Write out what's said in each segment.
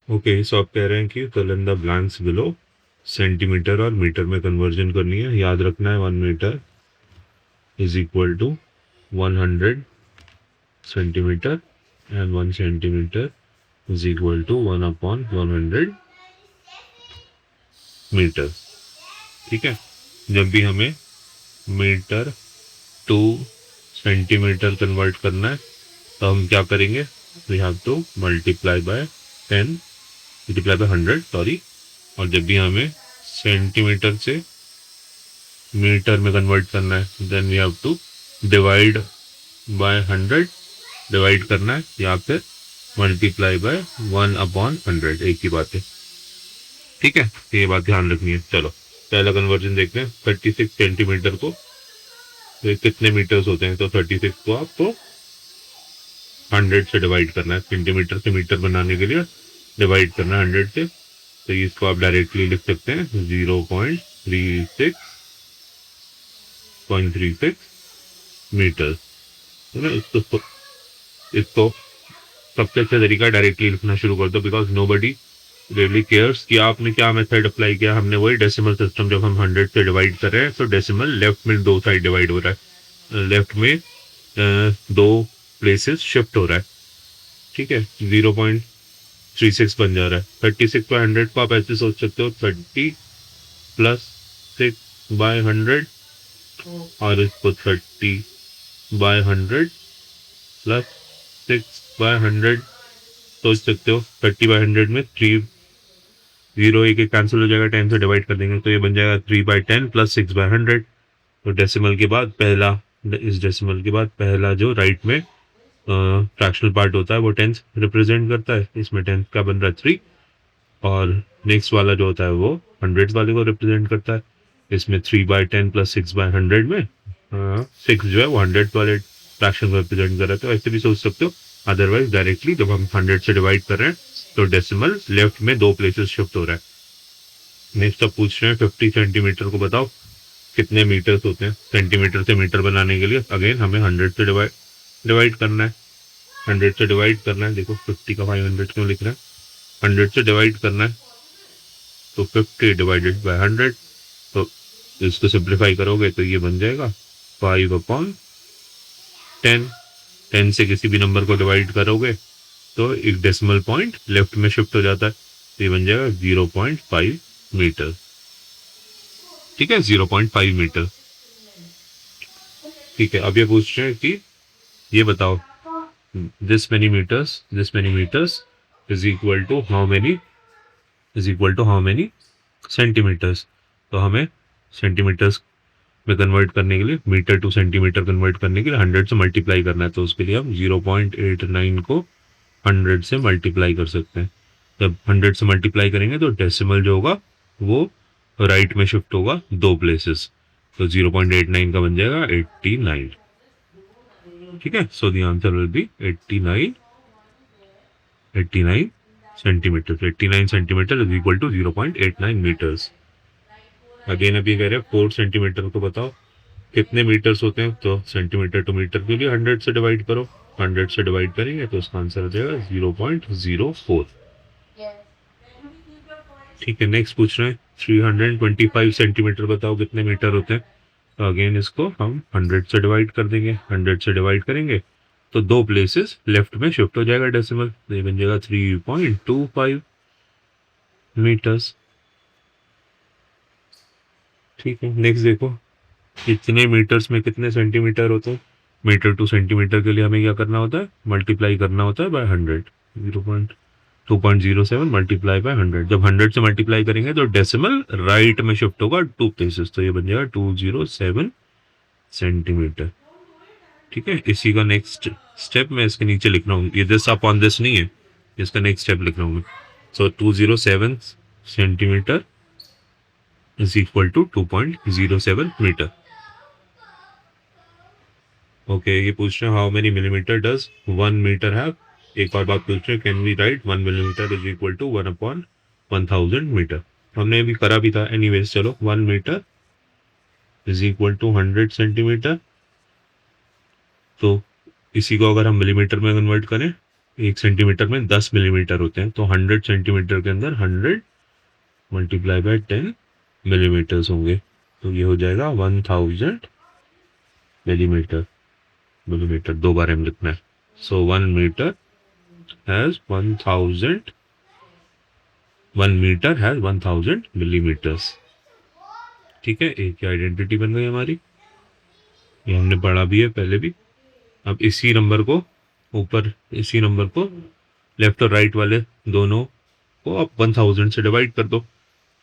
Okay, सो आप कह रहे हैं कि fill in the blanks below, centimetre और मीटर में कन्वर्जन करनी है। याद रखना है 1 metre is equal to 100 centimetre and 1 centimetre is equal to 1/100 metre. ठीक है, जब भी हमें मीटर टू सेंटीमीटर कन्वर्ट करना है तो हम क्या करेंगे, we have to multiply by 10, multiply by 100 sorry. और जब भी हमें सेंटीमीटर से मीटर में कन्वर्ट करना है then we have to divide by 100, divide करना है या फिर मल्टीप्लाई बाय 1/100, एक ही बात है। ठीक है, ये बात ध्यान रखनी है। चलो पहला कन्वर्जन देखते हैं। 36 सेंटीमीटर को तो कितने मीटर्स होते हैं, तो 36 को आपको 100 से डिवाइड करना है। सेंटीमीटर से मीटर बनाने के लिए डिवाइड करना है 100 से। तो इसको आप डायरेक्टली लिख सकते हैं 0.36 मीटर, है ना। इसको सबसे अच्छा तरीका डायरेक्टली लिखना शुरू कर दो, because nobody really cares कि आपने क्या मेथड अप्लाई किया। हमने वही डेसिमल सिस्टम, जब हम 100 से डिवाइड कर रहे हैं तो डेसिमल लेफ्ट में दो साइड डिवाइड हो रहा है, लेफ्ट में दो प्लेसेस शिफ्ट हो रहा है। ठीक है, 0.36 बन जा रहा है। 36/100 को आप ऐसे सोच सकते हो 30 प्लस 6/100, और इसको 30/100 प्लस 6/100 सोच सकते हो। 30/100 में 3 जीरो एक एक कैंसिल हो जाएगा, 10 से डिवाइड कर देंगे तो ये बन जाएगा 3/10 प्लस 6/100। तो डेसिमल के बाद पहला, इस डेसिमल के बाद पहला जो राइट में फ्रैक्शनल पार्ट होता है वो टेंस रिप्रेजेंट करता है। इसमें टेंस का बन रहा है 3, और नेक्स्ट वाला जो होता है वो हंड्रेड वाले को रिप्रेजेंट करता है। इसमें 3/10 प्लस 6/100 में 6 जो है वो 100 वाले फ्रैक्शन को रिप्रेजेंट कर रहा है। तो ऐसे भी सोच सकते हो। अदरवाइज डायरेक्टली जब हम 100 से डिवाइड कर रहे हैं तो डेसिमल लेफ्ट में दो प्लेसेस शिफ्ट हो रहा है। नेक्स्ट अब पूछ रहे हैं 50 सेंटीमीटर को बताओ कितने मीटर्स होते हैं। सेंटीमीटर से मीटर बनाने के लिए अगेन हमें 100 से डिवाइड करना है। 100 से डिवाइड करना है, देखो 50 का 500 क्यों लिख रहे हैं, 100 से डिवाइड करना है तो 50 डिवाइडेड बाय 100। तो इसको सिंप्लीफाई करोगे तो ये बन जाएगा 5/10। 10 से किसी भी नंबर को डिवाइड करोगे तो एक डेसिमल पॉइंट लेफ्ट में शिफ्ट हो जाता है, तो ये बन जाएगा 0.5 मीटर। ठीक है, 0.5 मीटर। ठीक है, अब ये पूछ रहे हैं कि ये बताओ this many metres is equal to how many centimetres. तो हमें सेंटीमीटर्स में कन्वर्ट करने के लिए, मीटर टू सेंटीमीटर कन्वर्ट करने के लिए 100 से मल्टीप्लाई करना है। तो उसके लिए हम 0.89 को 100 से मल्टीप्लाई कर सकते हैं। जब 100 से मल्टीप्लाई करेंगे तो डेसिमल जो होगा वो राइट में शिफ्ट होगा दो प्लेसेस, तो 0.89 का बन जाएगा 89। ठीक है, so the answer will be 89 centimetre. 89 centimetre is equal to 0.89 metres. Again अभी कह रहे हैं 4 सेंटीमीटर को बताओ कितने मीटर्स होते हैं। तो सेंटीमीटर टू मीटर के लिए 100 से डिवाइड करो, 100 से डिवाइड करेंगे तो उसका आंसर हो जाएगा 0.04। ठीक है, नेक्स्ट पूछ रहे हैं 325 सेंटीमीटर बताओ कितने मीटर होते हैं। तो अगेन इसको हम 100 से डिवाइड कर देंगे, 100 से डिवाइड करेंगे तो दो प्लेसेस लेफ्ट में शिफ्ट हो जाएगा डेसिमल, तो ये बन जाएगा 3.25 मीटर्स। ठीक है, नेक्स्ट देखो कितने मीटर्स में कितने सेंटीमीटर होते हैं। मीटर टू सेंटीमीटर के लिए हमें क्या करना होता है, मल्टीप्लाई करना होता है बाय 100। 2.07 multiply by 100। जब 100 से मल्टीप्लाई करेंगे तो डेसिमल राइट में शिफ्ट होगा टू प्लेसेस, तो ये बन जाएगा 207 सेंटीमीटर। ठीक है, इसी का नेक्स्ट स्टेप मैं इसके नीचे लिख रहा हूँ, ये दिस अपॉन दिस नहीं है, इसका नेक्स्ट स्टेप लिख रहा हूँ मैं। So 207 centimetre is equal to 2.07 metre. Okay, ये पूछ रहे हैं how many millimetre does 1 metre have. एक और बात पूछ रहे हैं, can we write 1 millimetre is equal to 1/1000 metre. हमने अभी करा भी था, एनीवेज चलो 1 metre is equal to 100 centimetre. तो इसी को अगर हम मिलीमीटर में कन्वर्ट करें 1 सेंटीमीटर में 10 मिलीमीटर होते हैं, तो 100 सेंटीमीटर के अंदर 100 मल्टीप्लाई बाय 10 मिलीमीटर्स होंगे, तो ये हो जाएगा 1000 मिलीमीटर। मिलीमीटर 2 बार हम लिखना है। So 1 metre has 1000, 1 metre has 1000 millimetres. ठीक है, एक ही आइडेंटिटी बन गई हमारी, ये हमने पढ़ा भी है पहले भी। अब इसी नंबर को ऊपर, इसी नंबर को लेफ्ट और राइट वाले दोनों को आप 1000 से डिवाइड कर दो।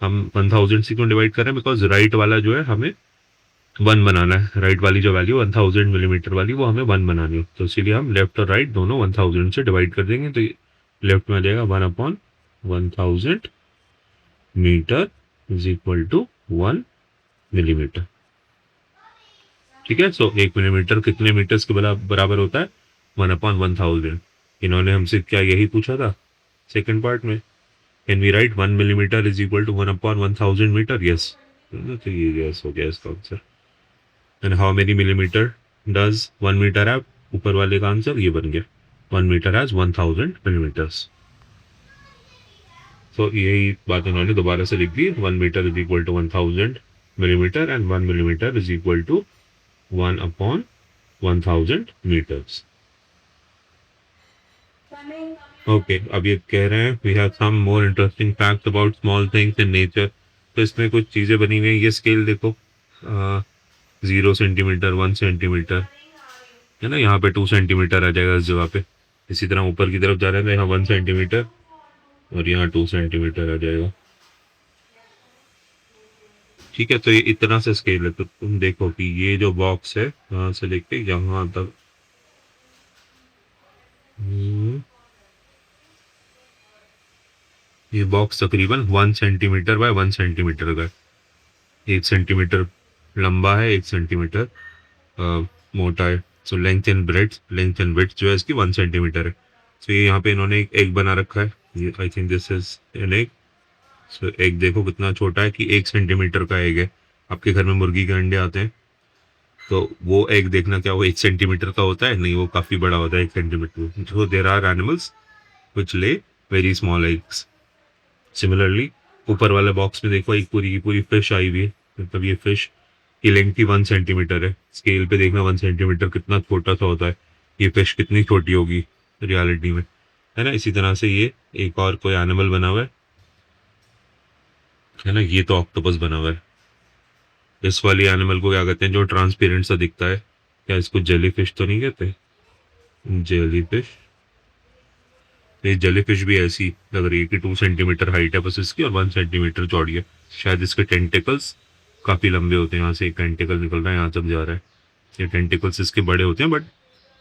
हम 1000 से क्यों डिवाइड कर रहे हैं, बिकॉज राइट वाला जो है हमें 1 बनाना है, राइट वाली जो वैल्यू 1000 मिलीमीटर वाली वो हमें 1 बनानी है, तो इसीलिए हम लेफ्ट और राइट दोनों 1000 से डिवाइड कर देंगे। तो लेफ्ट में आ जाएगा 1/1000 metre is equal to 1 millimetre. ठीक है, सो 1 मिलीमीटर कितने मीटर्स के बराबर होता है, 1/1000। इन्होंने हमसे क्या यही पूछा था सेकंड पार्ट में, can we write 1 millimetre is equal to 1/1000 metre? Yes, तो ये यस हो गया इसका answer. And how many millimetre does 1 metre have, ऊपर वाले का आंसर ये बन गया, 1 मीटर हैज 1000 मिलीमीटर्स। तो यही बात उन्होंने दोबारा से लिख दी, 1 metre is equal to 1000 millimetre and 1 millimetre is equal to 1/1000 metres. Okay, अब ये कह रहे हैं we have some more interesting facts about small things in nature. तो इसमें कुछ चीज़ें बनी हुई हैं, ये स्केल देखो, 0 सेंटीमीटर, 1 सेंटीमीटर है ना, यहाँ पे 2 सेंटीमीटर आ जाएगा इस जगह पे। इसी तरह ऊपर की तरफ जा रहे हैं तो यहाँ 1 सेंटीमीटर और यहाँ 2 सेंटीमीटर आ जाएगा। ठीक है, तो ये इतना से स्केल है, तो तुम देखो कि ये जो बॉक्स है यहाँ से लेके यहाँ तक, ये बॉक्स तकरीबन 1 सेंटीमीटर बाय 1 सेंटीमीटर का है। 1 सेंटीमीटर लंबा है, 1 सेंटीमीटर मोटा है। So length and breadth, length and width जो है इसकी 1 सेंटीमीटर है। सो ये यहाँ पे इन्होंने एक एग बना रखा है, ये I think this is an egg. So egg देखो कितना छोटा है कि 1 सेंटीमीटर का एग है। आपके घर में मुर्गी के अंडे आते हैं, तो वो एग देखना क्या वो 1 सेंटीमीटर का होता है? नहीं, वो काफ़ी बड़ा होता है 1 centimetre. So there are animals which lay very small eggs. Similarly ऊपर वाले बॉक्स में देखो एक पूरी की पूरी फिश आई हुई है, मतलब ये फिश की लेंथ की 1 सेंटीमीटर है। स्केल पे देखना 1 सेंटीमीटर कितना छोटा सा होता है, ये फिश कितनी छोटी होगी रियलिटी में, है ना। इसी तरह से ये एक और कोई एनिमल बना हुआ है ना, ये तो ऑक्टोपस बना हुआ है। इस वाली एनिमल को क्या कहते हैं, जो ट्रांसपेरेंट सा दिखता है? क्या इसको जेली फिश तो नहीं कहते? जेली फिश, ये जेली फिश भी ऐसी लग रही है कि 2 सेंटीमीटर हाइट है बस इसकी और 1 सेंटीमीटर चौड़ी है। शायद इसके टेंटिकल्स काफ़ी लंबे होते हैं, यहाँ से एक टेंटिकल निकल रहा है, यहाँ तक जा रहा है। ये टेंटिकल्स इसके बड़े होते हैं, बट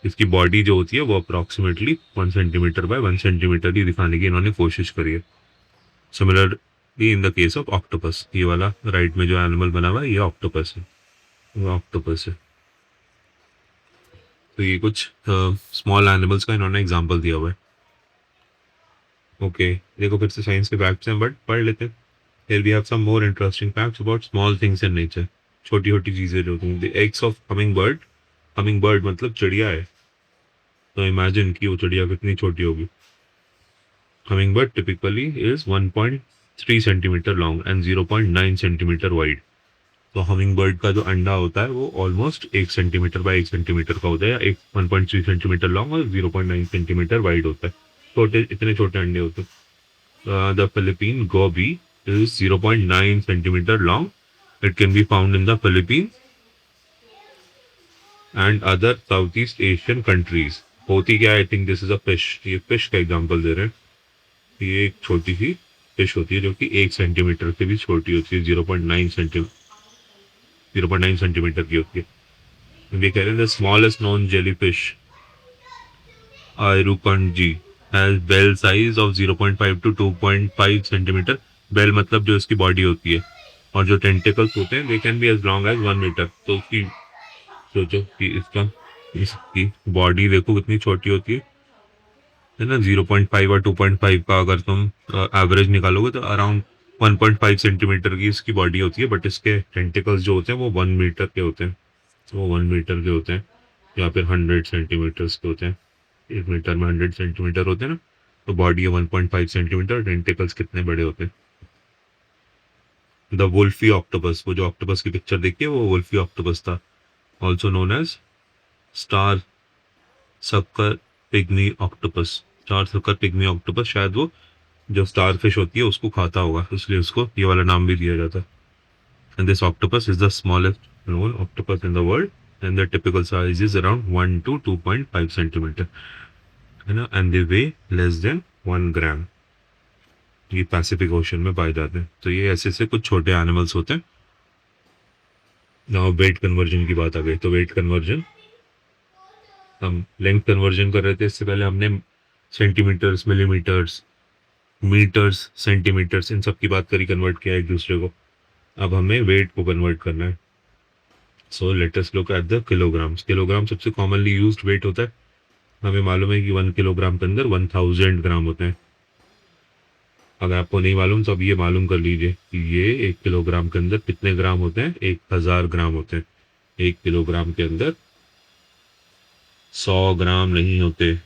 इसकी बॉडी जो होती है वो अप्रॉक्सीमेटली 1 सेंटीमीटर बाय 1 सेंटीमीटर ही दिखाने की इन्होंने कोशिश करी है। Similarly in the case of octopus, ये वाला राइट में जो एनिमल बना हुआ है ये ऑक्टोपस है, वो ऑक्टोपस है। तो ये कुछ स्मॉल एनिमल्स का इन्होंने एग्जाम्पल दिया हुआ है। ओके, देखो फिर से साइंस के फैक्ट्स हैं, बट पढ़ लेते हैं। Here we have some more interesting facts about small things in nature. छोटी छोटी चीज़ें जो होती हैं। The eggs of hummingbird, hummingbird मतलब चिड़िया है, तो इमेजिन कि वो चिड़िया कितनी छोटी होगी। Hummingbird typically is 1.3 centimetre long and 0.9 centimetre wide. तो हमिंगबर्ड का जो अंडा होता है वो ऑलमोस्ट 1 सेंटीमीटर बाय 1 सेंटीमीटर का होता है, या 1.3 सेंटीमीटर लॉन्ग और 0.9 सेंटीमीटर वाइड होता है। छोटे, इतने छोटे अंडे होते हैं। The Philippine Gobi is 0.9 centimeter long. It can be found in the Philippines and other Southeast Asian countries. होती क्या है? I think this is a fish. ये fish का एग्जांपल दे रहे हैं। ये एक छोटी सी फिश होती है जो कि 1 सेंटीमीटर से भी छोटी होती है, 0.9 सेंटीमीटर की होती है। ये कह रहे हैं the smallest known jellyfish Irukandji has bell size of 0.5 to 2.5 centimetre. Bell मतलब जो इसकी बॉडी होती है, और जो टेंटिकल्स होते हैं they can be as long as 1 metre. तो उसकी सोचो कि इसकी बॉडी देखो कितनी छोटी होती है ना। 0.5 और 2.5 का अगर तुम एवरेज निकालोगे तो अराउंड 1.5 सेंटीमीटर की इसकी बॉडी होती है, बट इसके टेंटिकल्स जो होते हैं वो 1 मीटर के होते हैं। तो वो 1 मीटर के होते हैं, या फिर 100 सेंटीमीटर्स के होते हैं, 1 मीटर में 100 सेंटीमीटर होते हैं ना, तो बॉडी है 1.5 सेंटीमीटर, टेंटिकल्स कितने बड़े होते हैं। द वुल्फी ऑक्टोपस, वो जो ऑक्टोपस की पिक्चर देखी है वो वुल्फी ऑक्टोपस था, ऑल्सो नोन एज स्टार सक्कर पिग्मी ऑक्टोपस। स्टार सक्कर पिग्मी ऑक्टोपस, शायद वो जो स्टार फिश होती है उसको खाता होगा, इसलिए उसको ये वाला नाम भी दिया जाता है। And this octopus is the smallest known octopus in the world and the typical size is around 1 to 2.5 centimetre, है ना, and they way less than 1 ग्राम। ये पैसिफिक ओशन में पाए जाते हैं। तो ये ऐसे से कुछ छोटे एनिमल्स होते हैं। नाउ वेट कन्वर्जन की बात आ गई, तो वेट कन्वर्जन, हम लेंथ कन्वर्जन कर रहे थे, इससे पहले हमने सेंटीमीटर्स, मिलीमीटर्स, मीटर्स, सेंटीमीटर्स, इन सब की बात करी, कन्वर्ट किया एक दूसरे को। अब हमें वेट को कन्वर्ट करना है। So let us look at the kilograms. Kilogram सबसे कॉमनली यूज्ड वेट होता है। हमें मालूम है कि 1 किलोग्राम के अंदर 1000 ग्राम होते हैं। अगर आपको नहीं मालूम तो अब ये मालूम कर लीजिए कि ये 1 किलोग्राम के अंदर कितने ग्राम होते हैं। 1000 ग्राम होते हैं। 1 किलोग्राम के अंदर 100 ग्राम नहीं होते,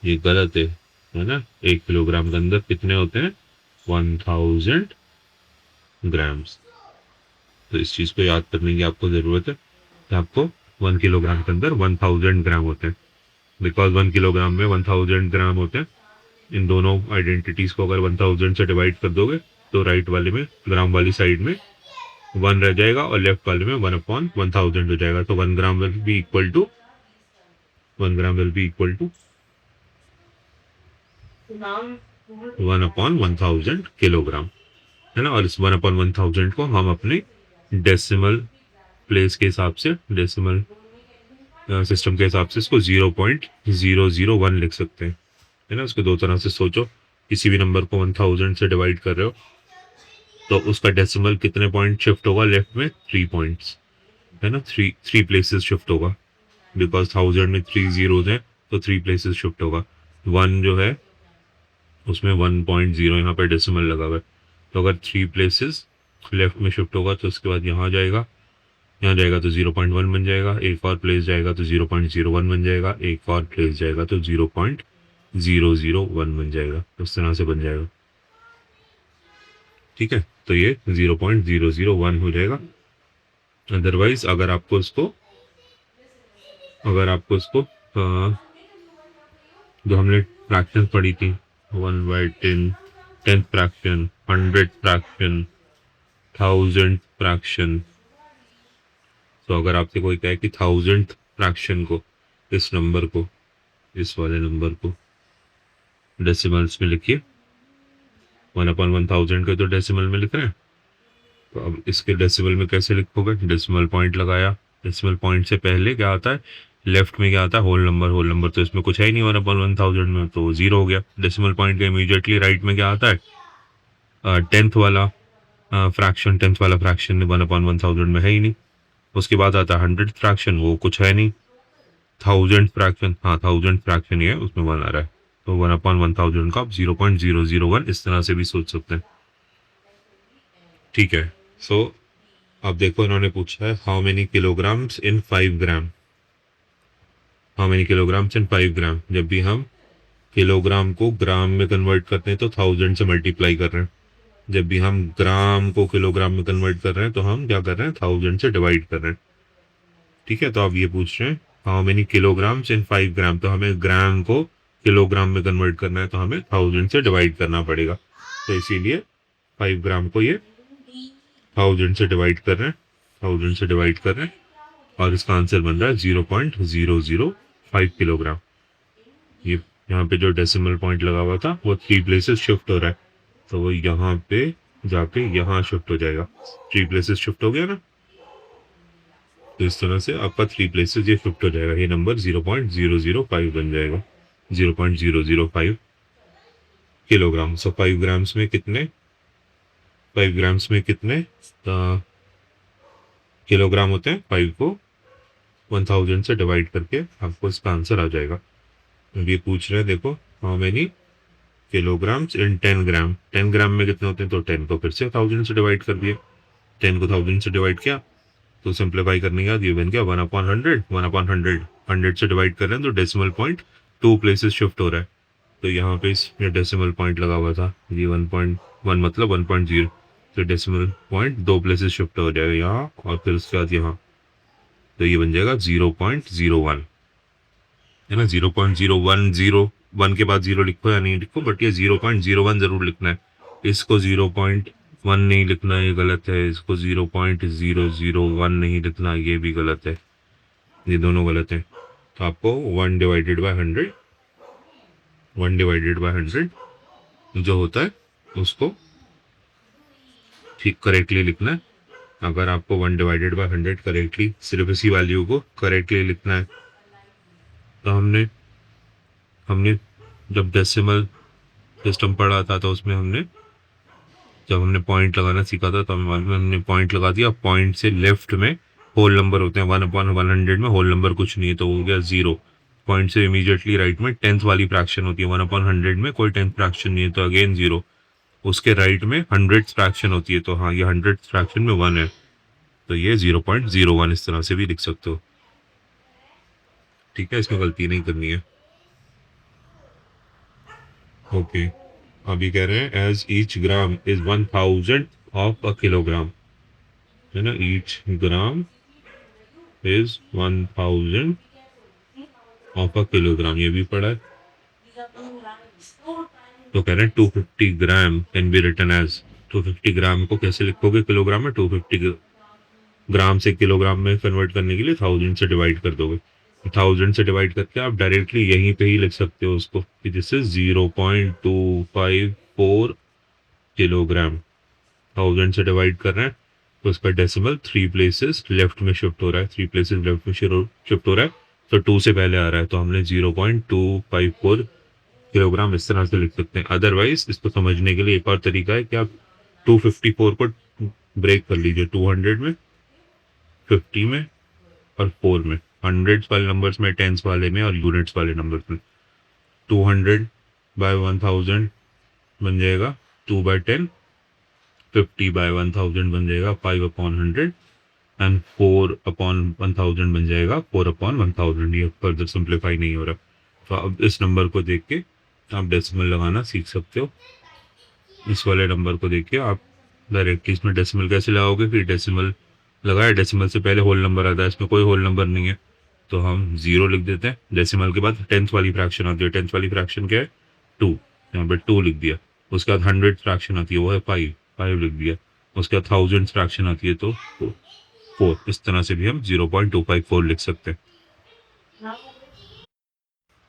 ये गलत है ना। 1 किलोग्राम के अंदर कितने होते हैं, 1000 ग्राम्स। तो इस चीज को याद करने की आपको जरूरत है कि आपको 1 किलोग्राम के अंदर 1000 ग्राम होते हैं, बिकॉज 1 किलोग्राम में 1000 ग्राम होते हैं। इन दोनों आइडेंटिटीज को अगर 1000 से डिवाइड कर दोगे तो राइट वाले में, ग्राम वाली साइड में 1 रह जाएगा और लेफ्ट वाले में 1/1000 हो जाएगा। तो 1 gram will be equal to 1/1000 kilogram, है ना। और इस 1/1000 को हम अपने डेसिमल प्लेस के हिसाब से, डेसिमल सिस्टम के हिसाब से इसको 0.001 लिख सकते हैं, है ना। उसको दो तरह से सोचो, किसी भी नंबर को 1000 से डिवाइड कर रहे हो तो उसका डेसिमल कितने पॉइंट शिफ्ट होगा, लेफ्ट में 3 पॉइंट्स, है ना। थ्री प्लेसेस शिफ्ट होगा, बिकॉज 1000 में 3 जीरोज हैं तो 3 प्लेसेस शिफ्ट होगा। 1 जो है उसमें 1.0 यहाँ पर डेसिमल लगा हुआ है, तो अगर 3 प्लेसेस लेफ्ट में शिफ्ट होगा तो उसके बाद यहाँ जाएगा, यहाँ जाएगा तो 0.1 बन जाएगा, एक और प्लेस जाएगा तो 0.01 बन जाएगा, एक और प्लेस जाएगा तो 0.001 बन जाएगा। उस तरह से बन जाएगा, ठीक है। तो ये 0.001 हो जाएगा। अदरवाइज अगर आपको इसको जो हमने फ्रैक्शन पढ़ी थी, 1/10, 10th fraction, 100th fraction, 1000th fraction, तो अगर आपसे कोई कहे कि 1000th फ्रैक्शन को, इस नंबर को, इस वाले नंबर को डेसिमल्स में लिखिए, 1/1000 के तो डेसिमल में लिख रहे हैं, तो अब इसके डेसिमल में कैसे लिखोगे, डेसिमल पॉइंट लगाया, डेसिमल पॉइंट से पहले क्या आता है, लेफ्ट में क्या आता है, होल नंबर। होल नंबर तो इसमें कुछ है ही नहीं 1/1000 में, तो 0 हो गया। डेसिमल पॉइंट के इमीडिएटली राइट में क्या आता है, 10th वाला फ्रैक्शन, 10th वाला फ्रैक्शन 1/1000 में है ही नहीं। उसके बाद आता है 100th फ्रैक्शन, वो कुछ है नहीं। 1000th फ्रैक्शन, हाँ 1000th फ्रैक्शन ही है, उसमें 1 आ रहा है, तो 1/1000 का आप 0.001 इस तरह से भी सोच सकते हैं, ठीक है। सो अब देखो, इन्होंने पूछा है how many kilograms in 5 gram. How many kilograms in 5 gram. जब भी हम किलोग्राम को ग्राम में कन्वर्ट करते हैं तो 1000 से मल्टीप्लाई कर रहे हैं। जब भी हम ग्राम को किलोग्राम में कन्वर्ट कर रहे हैं तो हम क्या कर रहे हैं, 1000 से डिवाइड कर रहे हैं, ठीक है। तो आप ये पूछ रहे हैं हाउ मेनी किलोग्राम्स इन 5 ग्राम, तो हमें ग्राम को किलोग्राम में कन्वर्ट करना है तो हमें 1000 से डिवाइड करना पड़ेगा। तो इसीलिए 5 ग्राम को ये 1000 से डिवाइड कर रहे हैं, 1000 से डिवाइड कर रहे हैं, और इसका आंसर बन रहा है 0.005 किलोग्राम। ये यहाँ पे जो डेसिमल पॉइंट लगा हुआ था वो 3 प्लेसेस शिफ्ट हो रहा है, तो वो यहाँ पे जाके यहाँ शिफ्ट हो जाएगा। 3 प्लेसेस शिफ्ट हो गया ना, तो इस तरह से आपका 3 प्लेसेस ये शिफ्ट हो जाएगा। ये नंबर 0.005 बन जाएगा, 0.005 किलोग्राम। सो 5 ग्राम्स में कितने, 5 ग्राम्स में कितने किलोग्राम होते हैं। 5 को 1000 से डिवाइड करके आपको इसका आंसर आ जाएगा। ये पूछ रहे हैं, देखो हाउ मेनी किलोग्राम्स इन 10 ग्राम। 10 ग्राम में कितने होते हैं, तो 10 को फिर से 1000 से डिवाइड कर दिए। 10 को 1000 से डिवाइड किया तो सिंप्लीफाई करने के बाद ये बन गया 1/100, 1/100 100 से डिवाइड कर रहे हैं तो डेसिमल पॉइंट 2 प्लेसेस शिफ्ट हो रहा है। तो यहाँ पे ये डेसिमल पॉइंट लगा हुआ था, ये 1.1 मतलब 1.0, तो डेसिमल पॉइंट 2 प्लेसेस शिफ्ट हो जाएगा यहाँ और फिर उसके बाद यहाँ, तो ये बन जाएगा 0.01, है ना। 0.010, 1 के बाद 0 लिखो या नहीं लिखो, बट ये 0.01 जरूर लिखना है। इसको 0.1 नहीं लिखना, ये गलत है। इसको 0.001 नहीं लिखना, ये भी गलत है। ये दोनों गलत है। तो आपको 1/100, 1/100 जो होता है उसको ठीक करेक्टली लिखना है। अगर आपको 1/100 करेक्टली सिर्फ इसी वैल्यू को करेक्टली लिखना है, तो हमने हमने जब डेसिमल सिस्टम पढ़ा था तो उसमें जब हमने पॉइंट लगाना सीखा था तो हमें मालूम है, हमने पॉइंट लगा दिया। पॉइंट से लेफ्ट में होल नंबर होते हैं, 1/100 में होल नंबर कुछ नहीं है तो हो गया 0। पॉइंट से इमीडिएटली राइट में टेंथ वाली फ्रैक्शन होती है, 1/100 में कोई टेंथ फ्रैक्शन नहीं है तो अगेन 0। उसके राइट में हंड्रेड फ्रैक्शन होती है, तो हाँ ये हंड्रेड फ्रैक्शन में 1 है, तो ये 0.01 इस तरह से भी लिख सकते हो। ठीक है, इसमें गलती नहीं करनी है। ओके, अभी कह रहे हैं as each gram is 1000 of a kilogram, है ना। Each gram is 1000 of a kilogram, ये भी पढ़ा है। तो कह रहे हैं 250 gram can be written as, 250 gram को कैसे लिखोगे किलोग्राम में। 250 ग्राम से किलोग्राम में कन्वर्ट करने के लिए 1000 से डिवाइड कर दोगे। 1000 से डिवाइड करके आप डायरेक्टली यहीं पे ही लिख सकते हो उसको कि दिस इज 0.254 किलोग्राम। 1000 से डिवाइड कर रहे हैं तो उसका डेसिमल 3 प्लेसेस लेफ्ट में शिफ्ट हो रहा है, 3 प्लेसेस लेफ्ट में शिफ्ट हो रहा है, तो 2 से पहले आ रहा है, तो हमने 0.254 किलोग्राम इस तरह से लिख सकते हैं। अदरवाइज इसको समझने के लिए एक और तरीका है कि आप 254 को ब्रेक कर लीजिए, 200 में, 50 में और 4 में। हंड्रेड्स वाले नंबर्स में, टेंस वाले में और यूनिट्स वाले नंबर्स में। 200/1000 बन जाएगा 2/10, 50/1000 बन जाएगा 5/100 एंड 4/1000 बन जाएगा 4/1000। ये फर्दर सिंप्लीफाई नहीं हो रहा। तो अब इस नंबर को देख के आप डेसिमल लगाना सीख सकते हो। इस वाले नंबर को देख के आप डायरेक्टली इसमें डेसिमल कैसे लगाओगे, फिर डेसिमल लगाया, डेसिमल से पहले होल नंबर आता है, इसमें कोई होल नंबर नहीं है तो हम 0 लिख देते हैं। डेसिमल के बाद टेंथ वाली फ्रैक्शन आती है, टेंथ वाली फ्रैक्शन क्या है 2, यहाँ पर 2 लिख दिया। उसके बाद हंड्रेड फ्रैक्शन आती है, वो है 5 लिख दिया। उसके बाद थाउजेंड फ्रैक्शन आती है तो 4। इस तरह से भी हम 0.254 लिख सकते हैं।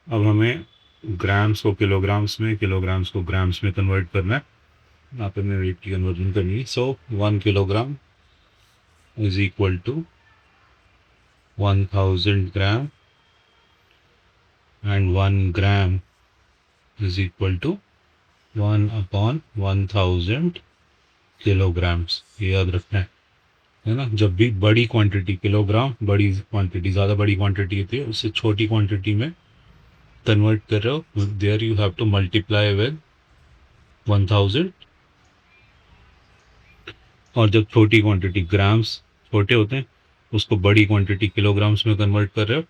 अब हमें ग्राम्स को किलोग्राम्स में, किलोग्राम्स को ग्राम्स में कन्वर्ट करना है। यहाँ पे हमें वेट की कन्वर्जन करनी है। So 1 kilogram is equal to 1000 gram and 1 gram is equal to 1/1000 kilograms. ये याद रखना है ना। जब भी बड़ी क्वांटिटी, किलोग्राम बड़ी क्वांटिटी, ज़्यादा बड़ी क्वांटिटी होती है, उससे छोटी क्वांटिटी में कन्वर्ट कर रहे हो, there you have to multiply with 1000। और जब छोटी क्वांटिटी, ग्राम्स छोटे होते हैं, उसको बड़ी क्वांटिटी किलोग्राम्स में कन्वर्ट कर रहे हो,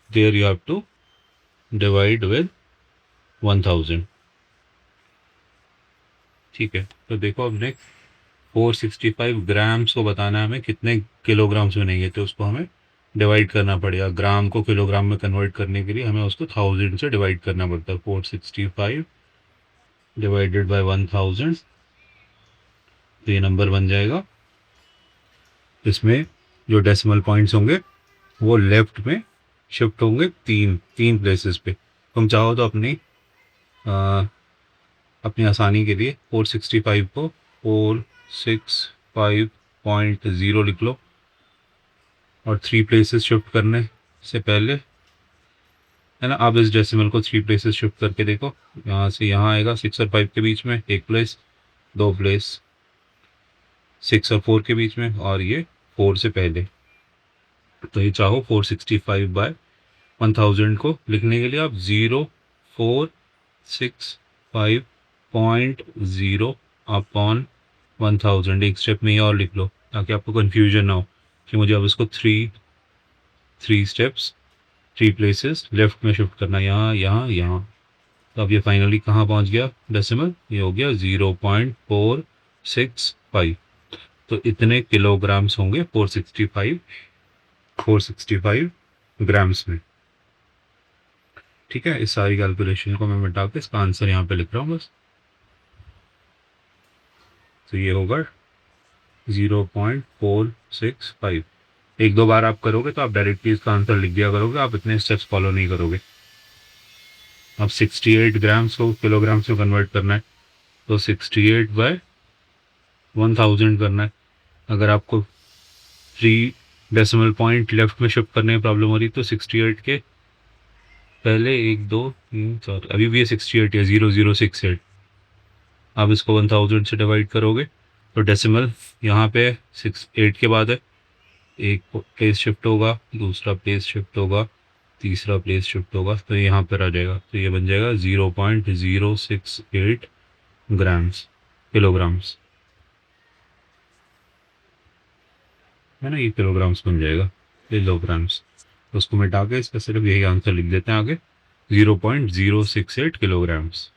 there you have to divide with 1000। ठीक है, तो देखो अब नेक्स्ट 465 ग्राम्स को बताना है हमें कितने किलोग्राम्स में नहीं है, तो उसको हमें डिवाइड करना पड़ेगा। ग्राम को किलोग्राम में कन्वर्ट करने के लिए हमें उसको 1000 से डिवाइड करना पड़ता है। 465 डिवाइडेड बाय 1000, तो ये नंबर बन जाएगा। इसमें जो डेसिमल पॉइंट्स होंगे वो लेफ्ट में शिफ्ट होंगे तीन प्लेसेस पे। तुम चाहो तो अपनी आसानी के लिए 465 को 465.0 लिख लो, और 3 प्लेसेस शिफ्ट करने से पहले, है ना। आप इस डेसिमल को 3 प्लेसेस शिफ्ट करके देखो, यहाँ से यहाँ आएगा 6 और 5 के बीच में 1 प्लेस, 2 प्लेस 6 और 4 के बीच में, और ये 4 से पहले। तो ये चाहो 465/1000 को लिखने के लिए आप 0465.0 अपॉन 1000 एक स्टेप में ही और लिख लो, ताकि आपको कन्फ्यूजन ना हो कि मुझे अब इसको थ्री स्टेप्स 3 प्लेसेस लेफ्ट में शिफ्ट करना, यहाँ यहाँ यहाँ। तो अब ये फाइनली कहाँ पहुँच गया डेसिमल, ये हो गया 0.465। तो इतने किलोग्राम्स होंगे 465 ग्राम्स में। ठीक है, इस सारी कैलकुलेशन को मैं मिटा के इसका आंसर यहाँ पे लिख रहा हूँ बस। तो ये होगा 0.465। एक दो बार आप करोगे तो आप डायरेक्टली इसका आंसर लिख दिया करोगे, आप इतने स्टेप्स फॉलो नहीं करोगे। अब 68 ग्राम्स को किलोग्राम्स में कन्वर्ट करना है, तो 68/1000 करना है। अगर आपको 3 डेसिमल पॉइंट लेफ्ट में शिफ्ट करने में प्रॉब्लम हो रही तो 68 के पहले 1 2 3 4, अभी भी ये 68 है, 0068। आप इसको 1000 से डिवाइड करोगे तो डेसिमल यहाँ पे 8 के बाद है, एक प्लेस शिफ्ट होगा, दूसरा प्लेस शिफ्ट होगा, तीसरा प्लेस शिफ्ट होगा, तो यहाँ पर आ जाएगा। तो ये बन जाएगा 0.068 ग्राम्स किलोग्राम्स, है ना, ये किलोग्राम्स बन जाएगा, किलोग्राम्स। तो उसको मिटा के इसका सिर्फ यही आंसर लिख देते हैं आगे, 0.068 किलोग्राम्स।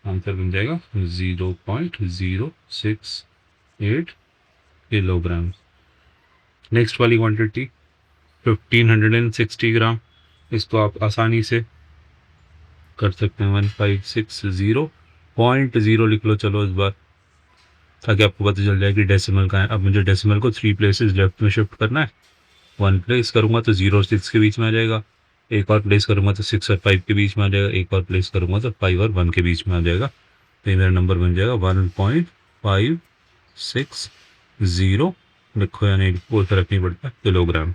आंसर बन जाएगा 0.068 किलोग्राम्स। नेक्स्ट वाली क्वांटिटी 1560 ग्राम, इसको आप आसानी से कर सकते हैं। 1560.0 लिख लो चलो इस बार, ताकि आपको पता चल जाए कि डेसिमल का है। अब मुझे डेसिमल को 3 प्लेसेस लेफ्ट में शिफ्ट करना है। 1 प्लेस करूँगा तो 0 और 6 के बीच में आ जाएगा, एक और प्लेस करूँगा तो 6 और 5 के बीच में आ जाएगा, एक और प्लेस करूँगा तो 5 और 1 के बीच में आ जाएगा। तो ये मेरा नंबर बन जाएगा 1.560, लिखो या नहीं कोई फर्क नहीं पड़ता, किलोग्राम।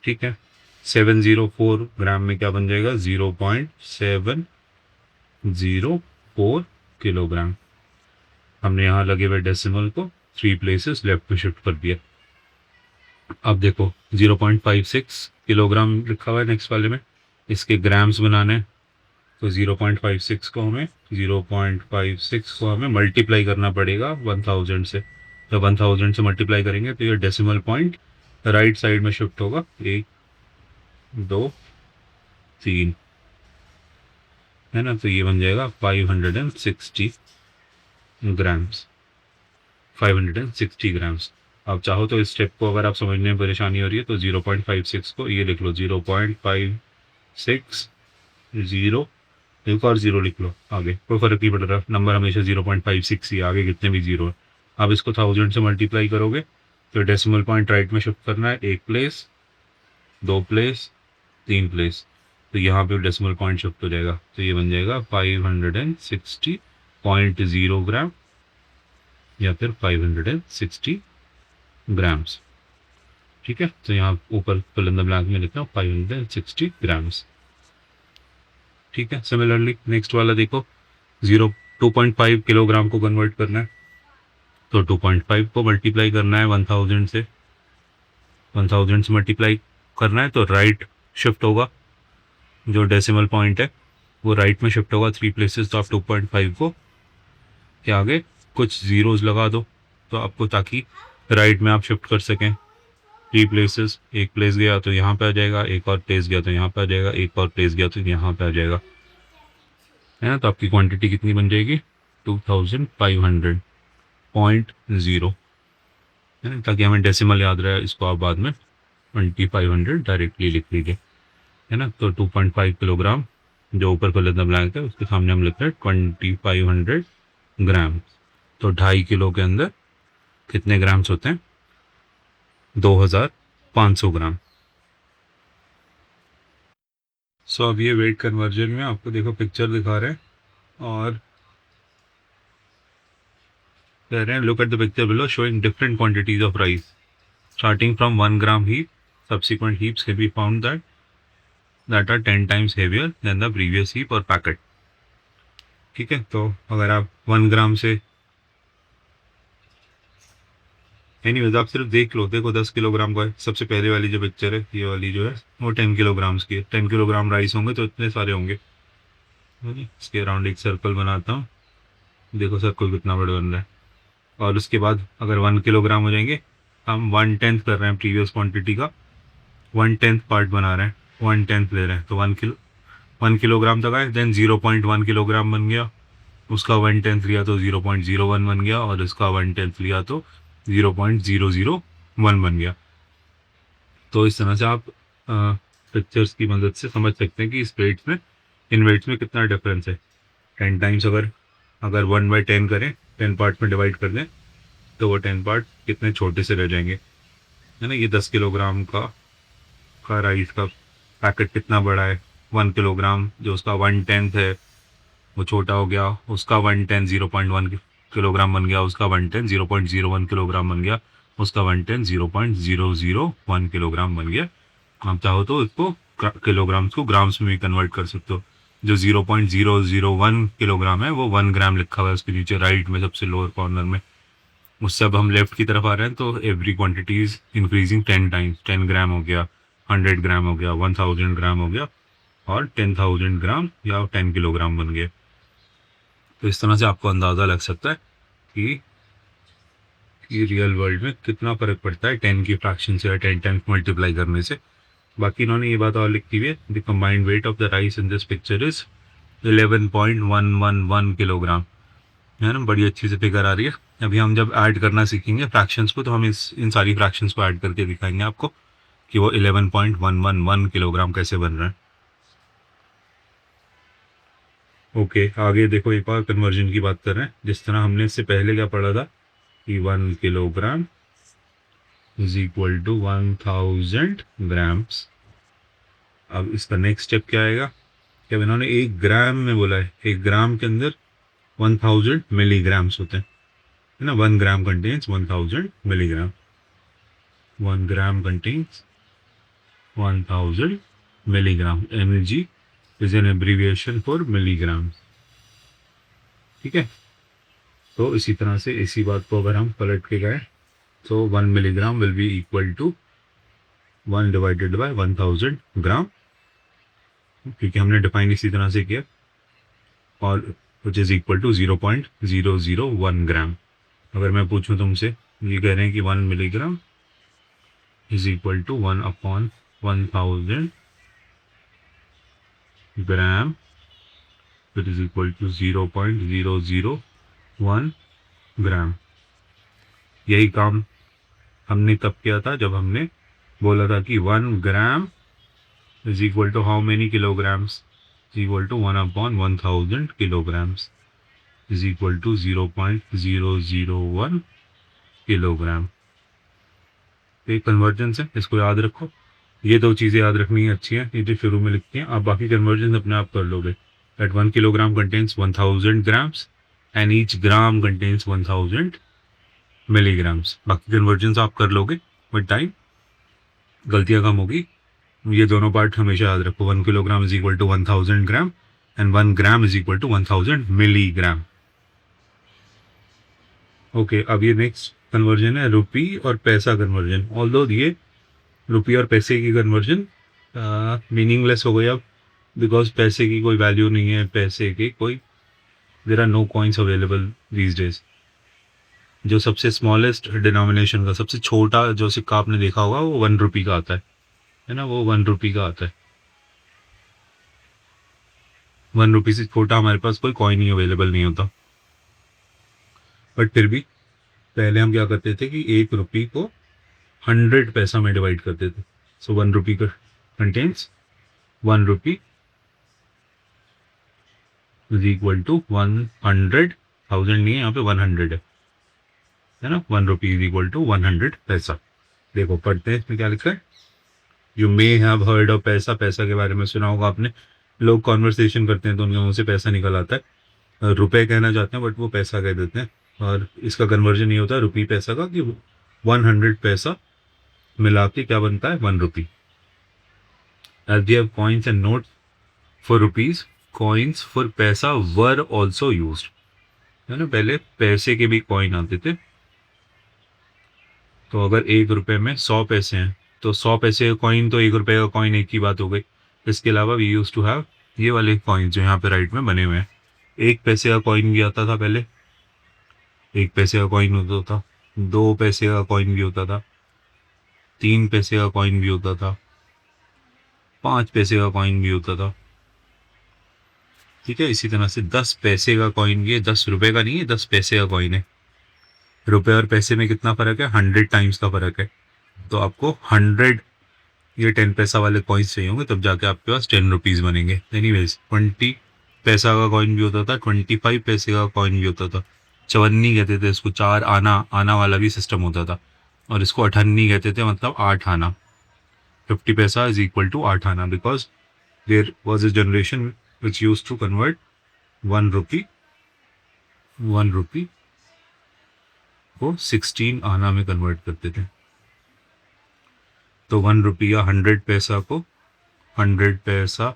ठीक है, 704 ग्राम में क्या बन जाएगा, 0.704 किलोग्राम। हमने यहाँ लगे हुए डेसिमल को 3 प्लेसेस लेफ्ट में शिफ्ट कर दिया। अब देखो 0.56 किलोग्राम लिखा हुआ है नेक्स्ट वाले में, इसके ग्राम्स बनाने हैं। तो 0.56 को हमें मल्टीप्लाई करना पड़ेगा 1000 से। जब 1000 से मल्टीप्लाई करेंगे तो ये डेसिमल पॉइंट राइट साइड में शिफ्ट होगा, 1 2 3, है ना। तो ये बन जाएगा 560 ग्राम्स, 560 ग्राम्स। आप चाहो तो इस स्टेप को अगर आप समझने में परेशानी हो रही है तो 0.56 को ये लिख लो, 0.560, एक और 0 लिख लो आगे, कोई फर्क नहीं पड़ रहा, नंबर हमेशा 0.56 ही, आगे कितने भी 0 है। आप इसको 1000 से मल्टीप्लाई करोगे तो डेसिमल पॉइंट राइट में शिफ्ट करना है, 1 प्लेस, 2 प्लेस, 3 प्लेस, तो यहाँ पे डेसिमल पॉइंट शिफ्ट हो जाएगा। तो ये बन जाएगा 560.0 ग्राम या फिर 560 ग्राम्स। ठीक है, तो यहाँ ऊपर फिल इन द ब्लैंक में लिखता हूँ 560 ग्राम्स। ठीक है, सिमिलरली नेक्स्ट वाला देखो, 2.5 किलोग्राम को कन्वर्ट करना है, तो 2.5 को मल्टीप्लाई करना है 1000 से, 1000 से मल्टीप्लाई करना है तो राइट शिफ्ट होगा, जो डेसिमल पॉइंट है वो राइट में शिफ्ट होगा 3 प्लेसेस। तो आप 2.5 को के आगे कुछ जीरोस लगा दो तो आपको, ताकि राइट में आप शिफ्ट कर सकें 3 प्लेसेस। एक प्लेस गया तो यहाँ पे आ जाएगा, एक और प्लेस गया तो यहाँ पे आ जाएगा, एक और प्लेस गया तो यहाँ पे आ जाएगा, है ना। तो आपकी क्वांटिटी कितनी बन जाएगी, 2500.0, है ना। ताकि हमें डेसिमल याद रहे, इसको आप बाद में 2500 डायरेक्टली लिख लीजिए, है ना। तो 2.5 किलोग्राम जो ऊपर फिल इन द ब्लैंक है उसके सामने हम लिखते हैं 2500 ग्राम। तो 2.5 किलो के अंदर कितने ग्राम्स होते हैं, 2500 ग्राम। सो अब ये वेट कन्वर्जन में आपको देखो पिक्चर दिखा रहे हैं और कह रहे हैं look at the picture below showing different quantities of rice starting from 1 gram heap, subsequent heaps can be found that are 10 times heavier than the previous heap और पैकेट। ठीक है, तो अगर आप 1 ग्राम से, एनीवेज आप सिर्फ देख लो, देखो 10 किलोग्राम का है, सबसे पहले वाली जो पिक्चर है ये वाली जो है वो 10 किलोग्राम्स की है। 10 किलोग्राम राइस होंगे तो इतने सारे होंगे। इसके अराउंड एक सर्कल बनाता हूँ, देखो सर्कल कितना बड़ा बन रहा है। और उसके बाद अगर 1 किलोग्राम हो जाएंगे, हम 1/10 कर रहे हैं प्रीवियस क्वांटिटी का, 1/10 पार्ट बना रहे हैं, 1/10 ले रहे हैं, तो 1 किलोग्राम तक आए, देन 0.1 किलोग्राम बन गया, उसका 1/10 लिया तो 0.01 बन गया, और इसका 1/10 लिया तो 0.001 बन गया। तो इस तरह से आप पिक्चर्स की मदद से समझ सकते हैं कि इस वेट्स में, इन वेट्स में कितना डिफरेंस है। 10 टाइम्स अगर अगर 1/10 करें, 10 पार्ट में डिवाइड कर दें, तो वो 10 पार्ट कितने छोटे से रह जाएंगे, है ना। ये 10 किलोग्राम का राइस का पैकेट कितना बड़ा है, 1 किलोग्राम जो उसका 1/10 है वो छोटा हो गया, उसका 1/10 0.1 किलोग्राम बन गया, उसका 1/10 0.01 किलोग्राम बन गया, उसका 1/10 0.001 किलोग्राम बन गया। आप चाहो तो इसको किलोग्राम्स को ग्राम्स में भी कन्वर्ट कर सकते हो। जो 0.001 किलोग्राम है वो 1 ग्राम लिखा हुआ है उसके नीचे राइट में सबसे लोअर कॉर्नर में। उससे अब हम लेफ्ट की तरफ आ रहे हैं, तो every quantity is increasing 10 times. 10 ग्राम हो गया, 100 ग्राम हो गया, 1000 ग्राम हो गया, और 10,000 ग्राम या 10 किलोग्राम बन गए। तो इस तरह से आपको अंदाज़ा लग सकता है कि रियल वर्ल्ड में कितना फ़र्क पड़ता है 10 की फ्रैक्शन से या 10 टाइम्स मल्टीप्लाई करने से। बाकी इन्होंने ये बात और लिखी हुई है, the combined weight of the rice in this picture is 11.111 kilogram, है ना। बड़ी अच्छी से फिगर आ रही है। अभी हम जब ऐड करना सीखेंगे फ्रैक्शंस को, तो हम इन सारी फ्रैक्शंस को ऐड करके दिखाएंगे आपको कि वो 11.111 किलोग्राम कैसे बन रहा है। ओके, आगे देखो, एक और कन्वर्जन की बात कर रहे हैं। जिस तरह हमने इससे पहले क्या पढ़ा था कि 1 kilogram is equal to 1000 grams. अब इसका नेक्स्ट स्टेप क्या आएगा कि अब इन्होंने 1 ग्राम में बोला है, 1 ग्राम के अंदर 1000 मिलीग्राम्स होते हैं, है ना। 1 gram contains 1000 milligram, 1 gram contains 1000 milligram. mg is an abbreviation for milligram, ठीक है। तो इसी तरह से इसी बात को अगर हम पलट के गए, तो 1 milligram will be equal to 1 divided by 1000 gram, क्योंकि हमने डिफाइन इसी तरह से किया, और which is equal to 0.001 gram. अगर मैं पूछूं तुमसे, ये कह रहे हैं कि 1 milligram is equal to 1/1000 gram, which is equal to 0.001 gram. यही काम हमने तब किया था जब हमने बोला था कि 1 gram is equal to how many kilograms, is equal to 1/1000 kilograms, is equal to 0.001 kilogram. एक कन्वर्जेंस है, इसको याद रखो। ये दो चीज़ें याद रखनी अच्छी हैं, ये जो शुरू में लिखती हैं, आप बाकी कन्वर्जेंस अपने आप कर लोगे। That 1 kilogram contains 1000 grams and each gram contains 1000 milligrams. बाकी कन्वर्जेंस आप कर लोगे, बट टाइम गलतियाँ कम होगी। ये दोनों पार्ट हमेशा याद रखो। 1 kilogram is equal to 1000 gram and 1 gram is equal to 1000 milligram. Okay, अब ये नेक्स्ट कन्वर्जन है रुपी और पैसा कन्वर्जन। ऑल्दो ये रुपये और पैसे की कन्वर्जन मीनिंगलेस हो गई अब, बिकॉज पैसे की कोई वैल्यू नहीं है, पैसे की कोई, there are no coins available these days. जो सबसे स्मॉलेस्ट डिनोमिनेशन का सबसे छोटा जो सिक्का आपने देखा होगा वो 1 रुपी का आता है ना, वो 1 रुपी का आता है। 1 रुपी से छोटा हमारे पास कोई कॉइन ही अवेलेबल नहीं होता। बट फिर भी पहले हम क्या करते थे कि 1 रुपी को 100 पैसा में डिवाइड करते थे। सो 1 रुपी का contains 1 rupee is equal to 100, 1000 नहीं है यहाँ पे, 100 है ना। 1 रुपी इज इक्वल टू 100 पैसा। देखो पढ़ते हैं इसमें क्या लिखा है। You may have heard of पैसा, पैसा के बारे में सुना होगा आपने। लोग कॉन्वर्सेशन करते हैं तो उनके मुंह से पैसा निकल आता है, रुपए कहना चाहते हैं बट वो पैसा कह देते हैं। और इसका कन्वर्जन ये होता है रुपी पैसा का कि 100 पैसा मिला के क्या बनता है 1 rupee. As we have coins and notes for rupees, coins for paisa were also used, है ना। पहले पैसे के भी कॉइन आते थे। तो अगर 1 रुपए में 100 पैसे हैं तो 100 पैसे का कॉइन तो 1 रुपए का कॉइन एक ही बात हो गई। इसके अलावा वी यूज टू हैव ये वाले कॉइन जो यहाँ पे राइट में बने हुए हैं। 1 पैसे का कॉइन भी आता था पहले, 1 पैसे का कॉइन होता था, 2 पैसे का कॉइन भी होता था, 3 पैसे का कॉइन भी होता था, 5 पैसे का कॉइन भी होता था। ठीक है, इसी तरह से 10 पैसे का कॉइन, ये 10 रुपए का नहीं है, 10 पैसे का कॉइन है। रुपए और पैसे में कितना फर्क है? 100 टाइम्स का फर्क है। तो आपको 100 ये 10 पैसा वाले कॉइन्स चाहिए होंगे, तब जाके आपके पास 10 रुपीज़ बनेंगे। एनीवेज 20 पैसा का कॉइन भी होता था, 25 पैसे का कॉइन भी होता था। चवन्नी कहते थे इसको, 4 आना आना वाला भी सिस्टम होता था। और इसको अठन्नी कहते थे, मतलब 8 आना। 50 paisa is equal to 8 anna, because there was a generation which use to convert 1 rupee 1 rupee को 16 आना में कन्वर्ट करते थे। तो 1 रुपी या 100 पैसा को 100 पैसा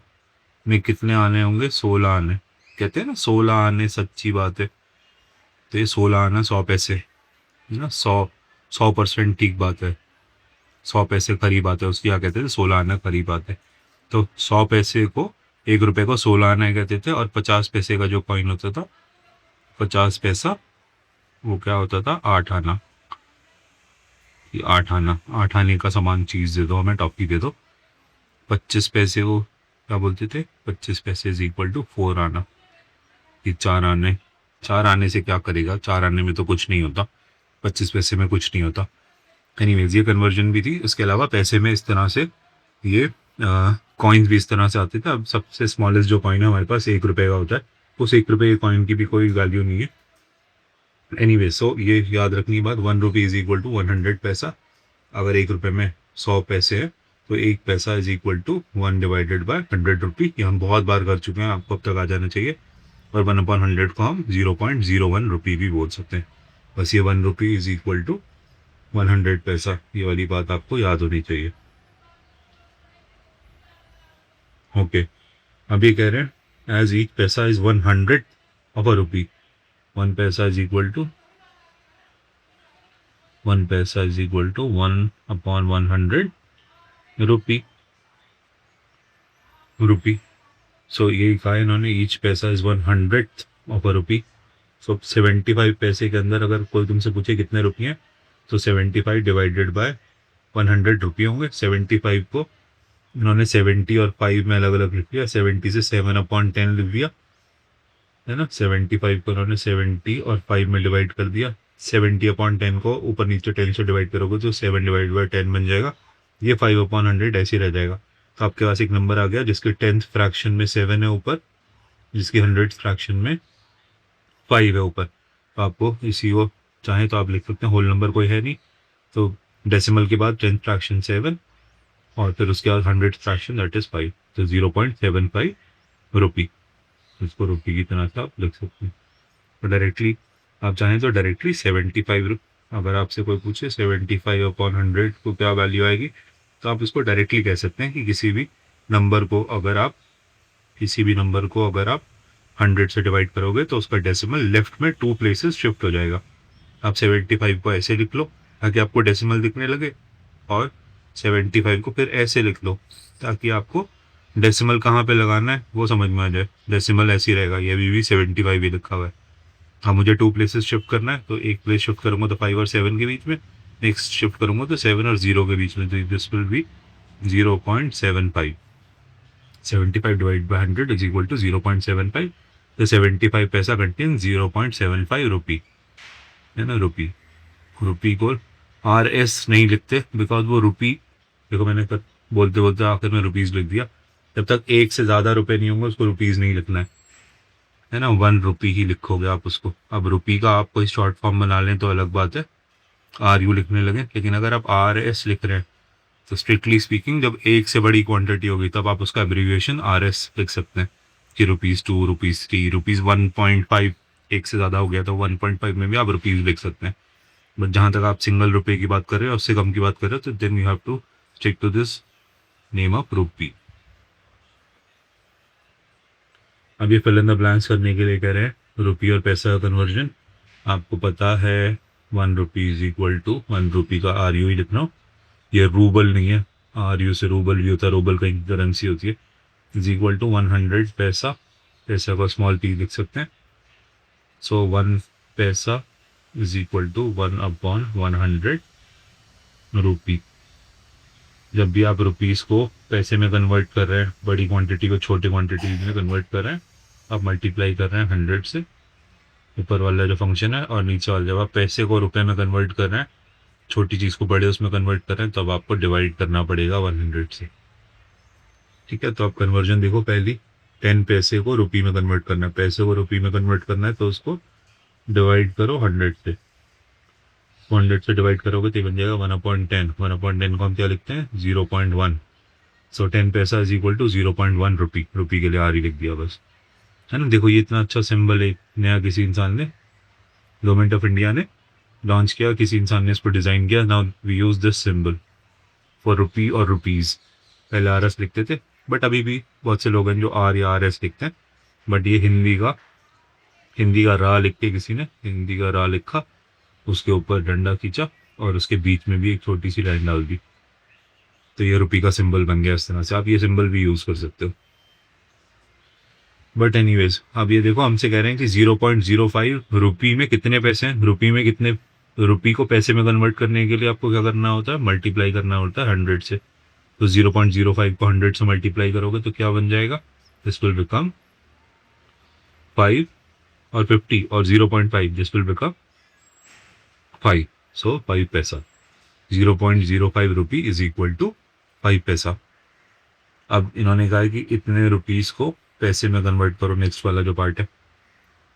में कितने आने होंगे? 16 आने। कहते हैं ना 16 आने सच्ची बात है। तो ये 16 आना 100 पैसे है ना, 100% ठीक बात है। 100 पैसे खरी बात है, उसकी क्या कहते थे? 16 आना खरी बात है। तो 100 पैसे को, 1 रुपए को 16 आना कहते थे। और 50 पैसे का जो कॉइन होता था, 50 पैसा, वो क्या होता था? 8 आना। 8 आना, 8 आने का समान चीज़ दे दो हमें, टॉफी दे दो। 25 पैसे को क्या बोलते थे? 25 पैसे इज इक्वल टू 4 आना। ये 4 आने, 4 आने से क्या करेगा? 4 आने में तो कुछ नहीं होता, 25 पैसे में कुछ नहीं होता। एनीवेज ये कन्वर्जन भी थी। इसके अलावा पैसे में इस तरह से ये कॉइन्स भी इस तरह से आते थे। अब सबसे स्मॉलेस्ट जो कॉइन है हमारे पास 1 रुपए का होता है, उस 1 रुपए के कॉइन की भी कोई वैल्यू नहीं है। एनीवे सो ये याद रखनी बात, 1 रुपी इज इक्वल टू 100 पैसा। अगर 1 रुपए में 100 पैसे हैं तो 1 paisa is equal to 1 divided by 100 rupee. ये हम बहुत बार कर चुके हैं, आपको अब तक आ जाना चाहिए। और 1/100 को हम 0.01 रुपी भी बोल सकते हैं। बस ये 1 रुपी इज इक्वल टू 100 पैसा, ये वाली बात आपको याद होनी चाहिए। ओके, अब ये कह रहे हैं एज ईच पैसा is 100 of a rupee, 1 paisa is equal to 1 paisa is equal to 1/100 रुपी। सो ये कहा इन्होंने, ईच पैसा इज 100 ऑफ अ रुपी। सो 75 पैसे के अंदर अगर कोई तुमसे पूछे कितने रुपये हैं, तो 75 डिवाइडेड बाय 100 रुपये होंगे। 75 को इन्होंने 70 और 5 में अलग अलग लिख दिया। 70 से 7/10 लिख दिया, है ना। 75 को उन्होंने 70 और 5 में डिवाइड कर दिया। 70/10 को ऊपर नीचे 10 से डिवाइड करोगे तो 7 डिवाइड बाई 10 बन जाएगा। ये 5/100 ऐसे ही रह जाएगा। तो आपके पास एक नंबर आ गया जिसके 10th फ्रैक्शन में 7 है ऊपर, जिसकी 100th फ्रैक्शन में 5 है ऊपर। तो आपको इसी को चाहें तो आप लिख सकते हैं, होल नंबर कोई है नहीं तो डेसिमल के बाद 10th फ्रैक्शन 7 और फिर उसके बाद 100th फ्रैक्शन दैट इज 5। तो 0.75 रुपी, इसको रुपी की तरह से आप लिख सकते हैं। तो डायरेक्टली आप चाहें तो डायरेक्टली 75, अगर आपसे कोई पूछे 75/100 को क्या वैल्यू आएगी, तो आप इसको डायरेक्टली कह सकते हैं कि किसी भी नंबर को अगर आप 100 से डिवाइड करोगे तो उसका डेसिमल लेफ्ट में 2 प्लेसेस शिफ्ट हो जाएगा। आप 75 को ऐसे लिख लो ताकि आपको डेसिमल दिखने लगे, और 75 को फिर ऐसे लिख लो ताकि आपको डेसिमल कहाँ पे लगाना है वो समझ में आ जाए। डेसिमल ऐसे ही रहेगा, ये अभी भी 75 ही लिखा हुआ है। हाँ, मुझे 2 प्लेसेस शिफ्ट करना है, तो एक प्लेस शिफ्ट करूँगा तो 5 और 7 के बीच में, नेक्स्ट शिफ्ट करूँगा तो 7 और 0 के बीच में। तो this will be 0.75। 75 divide by 100 is equal to 0.75। तो 75 पैसा कंटेन 0.75 रुपी, है ना। रुपी को RS नहीं लिखते बिकॉज वो रुपी, देखो मैंने बोलते बोलते आखिर में रुपीज़ लिख दिया। जब तक 1 से ज़्यादा रुपए नहीं होंगे उसको रुपीज़ नहीं लिखना है ना। 1 रुपी ही लिखोगे आप उसको। अब रुपी का आप कोई शॉर्ट फॉर्म बना लें तो अलग बात है, RU लिखने लगे। लेकिन अगर आप RS लिख रहे हैं तो स्ट्रिक्टली स्पीकिंग जब 1 से बड़ी क्वांटिटी होगी तब आप उसका एब्रीविएशन RS लिख सकते हैं कि ₹2, ₹3, ₹1.5। 1 से ज़्यादा हो गया तो 1.5 में भी आप रुपीज़ लिख सकते हैं। बट जहाँ तक आप सिंगल रुपए की बात कर रहे हो, उससे कम की बात कर रहे हो, तो then you have to stick to this name of rupee. अब ये फिल इन द ब्लैंक्स करने के लिए कह रहे हैं रुपी और पैसा का कन्वर्जन। आपको पता है 1 rupee is equal to 1 rupee का RU ही लिखना हो, ये रूबल नहीं है। RU से रूबल भी होता है, रूबल कहीं करेंसी होती है। इज इक्वल टू 100 पैसा, पैसा को स्मॉल p लिख सकते हैं। सो 1 पैसा इज इक्वल टू 1/100 रुपी। जब भी आप रुपीज़ को पैसे में कन्वर्ट कर रहे हैं, बड़ी क्वांटिटी को छोटे क्वांटिटी में कन्वर्ट कर रहे हैं, आप मल्टीप्लाई कर रहे हैं 100 से, ऊपर वाला जो फंक्शन है, और नीचे वाला जब आप पैसे को रुपए में कन्वर्ट कर रहे हैं, छोटी चीज़ को बड़े उसमें कन्वर्ट कर रहे हैं, तब आपको डिवाइड करना पड़ेगा 100 से। ठीक है, तो आप कन्वर्जन देखो, पहली 10 पैसे को रुपी में कन्वर्ट करना है, पैसे को रुपी में कन्वर्ट करना है, तो उसको डिवाइड करो 100 से। 100 से डिवाइड करोगे तो ये बन जाएगा 1/10। 1/10 को हम क्या लिखते हैं, 0.1। सो 10 पैसा इज इक्वल टू 0.1 रुपी। रुपी के लिए आर ही लिख दिया बस, है ना। देखो ये इतना अच्छा सिंबल एक नया किसी इंसान ने, गवर्नमेंट ऑफ इंडिया ने लॉन्च किया, किसी इंसान ने इसको डिज़ाइन किया। Now we use this symbol for rupee और रुपीज़। पहले आर एस लिखते थे, बट अभी भी बहुत से लोग हैं जो आर या आर एस लिखते हैं, बट ये हिंदी का रा लिख के किसी ने हिंदी का रा लिखा, उसके ऊपर डंडा खींचा और उसके बीच में भी एक छोटी सी लाइन डाल दी, तो ये रुपी का सिंबल बन गया। इस तरह से आप ये सिंबल भी यूज़ कर सकते हो। बट एनीवेज, अब ये देखो हमसे कह रहे हैं कि 0.05 रुपी में कितने पैसे हैं, रुपी में कितने, रुपी को पैसे में कन्वर्ट करने के लिए आपको क्या करना होता है, मल्टीप्लाई करना होता है 100 से। तो 0.05 को 100 से मल्टीप्लाई करोगे तो क्या बन जाएगा, दिस विल बिकम 5 और 50 और 0.5, दिस विल बिकम 5। सो 5 पैसा, 0.05 रुपी इज इक्वल टू 5 पैसा। अब इन्होंने कहा है कि इतने रुपीज़ को पैसे में कन्वर्ट करो, नेक्स्ट वाला जो पार्ट है।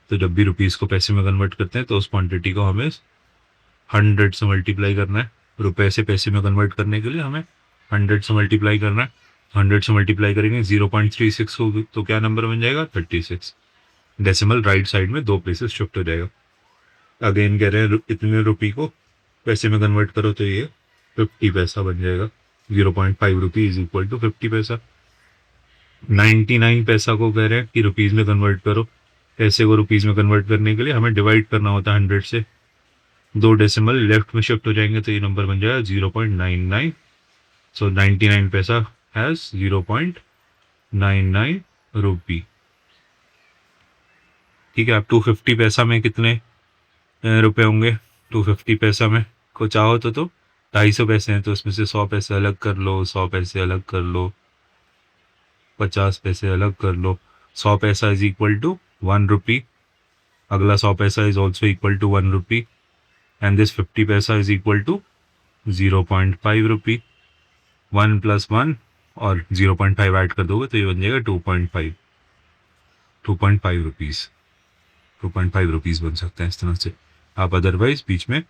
तो जब भी रुपीज़ को पैसे में कन्वर्ट करते हैं तो उस क्वांटिटी को हमें 100 से मल्टीप्लाई करना है। रुपए से पैसे में कन्वर्ट करने के लिए हमें 100 से मल्टीप्लाई करना है। 100 से मल्टीप्लाई करेंगे 0.36 होगी तो क्या नंबर बन जाएगा, 36। डेसिमल राइट साइड में 2 प्लेसेस शिफ्ट हो जाएगा। अगेन कह रहे हैं इतने रुपये को पैसे में कन्वर्ट करो तो ये 50 पैसा बन जाएगा। 0.5 रुपी इज इक्वल टू 50 पैसा। 99 पैसा को कह रहे हैं कि रुपीज़ में कन्वर्ट करो। पैसे को रुपीज़ में कन्वर्ट करने के लिए हमें डिवाइड करना होता है 100 से। 2 डेसिमल लेफ्ट में शिफ्ट हो जाएंगे तो ये नंबर बन जाएगा 0.99। सो 99 पैसा हैज़ 0.99 रुपी। ठीक है, अब 250 पैसा में कितने रुपए होंगे। 250 पैसा में को चाहो तो 250 पैसे हैं, तो उसमें से 100 पैसे अलग कर लो, 100 पैसे अलग कर लो, 50 पैसे अलग कर लो। 100 पैसा इज इक्वल टू 1 रुपी। अगला 100 paisa is also equal to 1 rupee and this 50 paisa is equal to 0.5 रुपी। 1 + 1 और 0.5 ऐड कर दोगे तो ये बन जाएगा 2.5 रुपीज़। 2.5 रुपीज़ बन सकते हैं इस तरह से। आप अदरवाइज बीच में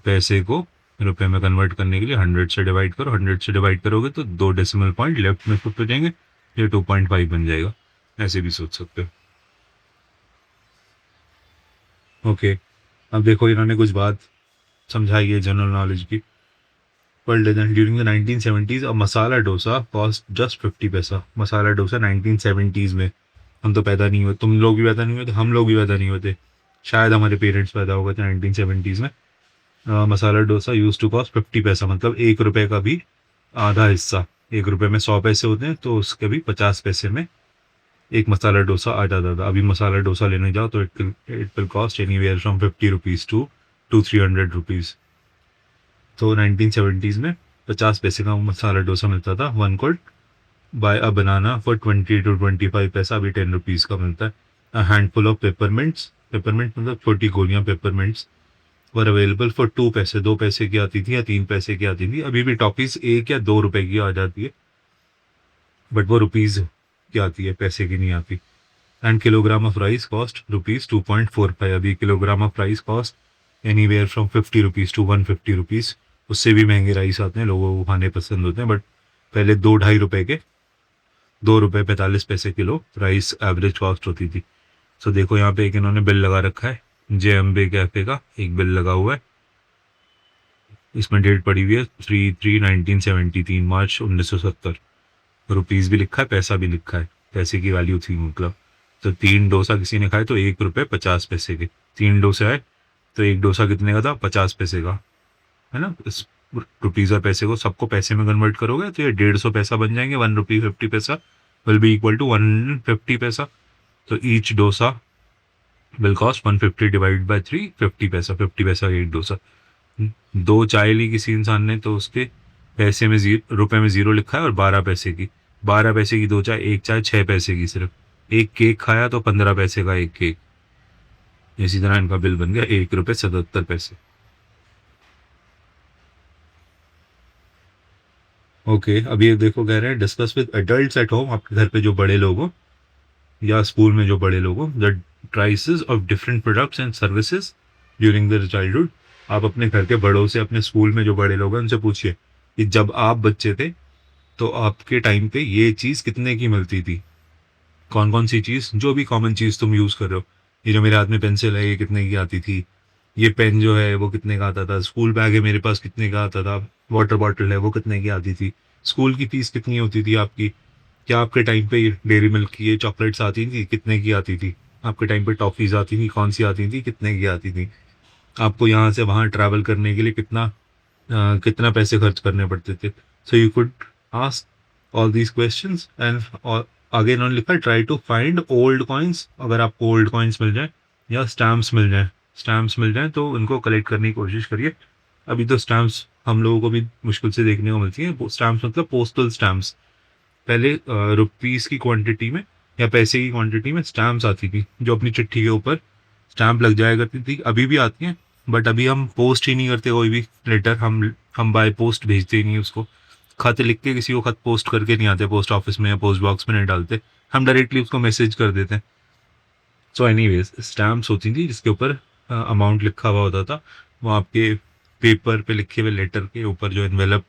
पैसे को रुपए में कन्वर्ट करने के लिए 100 से डिवाइड करो। 100 से डिवाइड करोगे तो 2 डेसिमल पॉइंट लेफ्ट में शिफ्ट हो जाएंगे, ये 2.5 बन जाएगा। ऐसे भी सोच सकते हो। ओके, अब देखो इन्होंने कुछ बात समझाई है जनरल नॉलेज की। पढ़ लेते हैं। During the 1970s a masala dosa cost just 50 पैसा। मसाला डोसा 1970s में, हम तो पैदा नहीं हुए, तुम लोग भी पैदा नहीं हुए थे, हम लोग भी पैदा नहीं हुए थे, शायद हमारे पेरेंट्स पैदा हो गए थे 1970s में। Masala dosa use to cost 50 पैसा, मतलब 1 रुपये का भी आधा हिस्सा। 1 रुपये में 100 पैसे होते हैं तो उसके भी 50 पैसे में एक मसाला डोसा आ जाता था। अभी मसाला डोसा लेने जाओ तो it will cost anywhere from 50 rupees to 300 rupees. तो 1970s में 50 पैसे का मसाला डोसा मिलता था। 1 could buy a banana for 20 to 25 पैसा, अभी 10 रुपीज़ का मिलता है। अ हैंडफुल ऑफ पेपरमिंट्स, पेपरमिंट मतलब छोटी गोलियां, पेपरमिंट्स वर अवेलेबल फॉर 2 पैसे। 2 पैसे की आती थी या 3 पैसे की आती थी। अभी भी टॉफीज 1 या 2 रुपए की आ जाती है, बट वो रुपीज़ की आती है, पैसे की नहीं आती। And kilogram of rice cost rupees 2.45। अभी kilogram of rice cost anywhere from 50 rupees to 150 rupees. उससे भी महंगे राइस आते हैं, लोगों को खाने पसंद होते हैं, बट पहले 2-2.5 रुपए के 2 रुपये 45 पैसे किलो राइस एवरेज कॉस्ट होती थी। सो देखो यहाँ पे एक इन्होंने बिल लगा रखा है, JMB कैफे का एक बिल लगा हुआ है। इसमें डेट पड़ी हुई है 3/3/1973, मार्च 1970। रुपीज़ भी लिखा है, पैसा भी लिखा है, पैसे की वैल्यू थी मतलब। तो 3 डोसा किसी ने खाए तो 1 रुपये 50 पैसे के। 3 डोसे आए तो एक डोसा कितने का था, 50 पैसे का, है ना। इस रुपीज़ और पैसे को सबको पैसे में कन्वर्ट करोगे तो ये 150 पैसा बन जाएंगे। 1 रुपी 50 पैसा विल बी इक्वल टू 150 पैसा। तो each dosa will cost 150 divide by 3, 50 पैसा। 50 पैसा का एक डोसा। 2 चाय ली किसी इंसान ने तो उसके पैसे में रुपए में 0 लिखा है और 12 पैसे की, 12 पैसे की 2 चाय, 1 चाय 6 पैसे की सिर्फ, एक केक खाया तो 15 पैसे का एक केक। इसी तरह इनका बिल बन गया 1 रुपये 77 पैसे। ओके, अभी ये देखो कह रहे हैं discuss with adults at home, आपके घर पे जो बड़े लोग हो या स्कूल में जो बड़े लोग हो, the prices of different products and services during their childhood. आप अपने घर के बड़ों से, अपने स्कूल में जो बड़े लोग हैं उनसे पूछिए कि जब आप बच्चे थे तो आपके टाइम पे ये चीज़ कितने की मिलती थी, कौन कौन सी चीज़, जो भी कॉमन चीज़ तुम यूज़ कर रहे हो। ये जो मेरे हाथ में पेंसिल है ये कितने की आती थी, ये पेन जो है वो कितने का आता था, स्कूल बैग है मेरे पास कितने का आता था, वाटर बॉटल है वो कितने की आती थी, स्कूल की फीस कितनी होती थी आपकी, क्या आपके टाइम पे डेयरी मिल्क की ये चॉकलेट्स आती थी कितने की आती थी, आपके टाइम पे टॉफ़ीज़ आती थी कौन सी आती थी कितने की आती थी, आपको यहाँ से वहाँ ट्रैवल करने के लिए कितना पैसे खर्च करने पड़ते थे। So you could ask all these questions and आगे इन्होंने लिखा try to find old coins. अगर आपको ओल्ड कॉइन्स मिल जाए या स्टैम्प्स मिल जाए तो उनको कलेक्ट करने की कोशिश करिए। अभी तो स्टैम्प्स हम लोगों को भी मुश्किल से देखने को मिलती हैं। स्टैम्प्स मतलब पोस्टल स्टैम्प्स। पहले रुपीस की क्वांटिटी में या पैसे की क्वांटिटी में स्टैम्प्स आती थी जो अपनी चिट्ठी के ऊपर स्टैम्प लग जाया करती थी, अभी भी आती हैं बट अभी हम पोस्ट ही नहीं करते कोई भी लेटर, हम बाय पोस्ट भेजते ही नहीं उसको, खत लिख के किसी को खत पोस्ट करके नहीं आते पोस्ट ऑफिस में या पोस्ट बॉक्स में नहीं डालते, हम डायरेक्टली उसको मैसेज कर देते हैं। सो एनीवेज स्टैम्प्स होती थी जिसके ऊपर अमाउंट लिखा हुआ होता था, वो आपके पेपर पे लिखे हुए लेटर के ऊपर जो एनवेलप,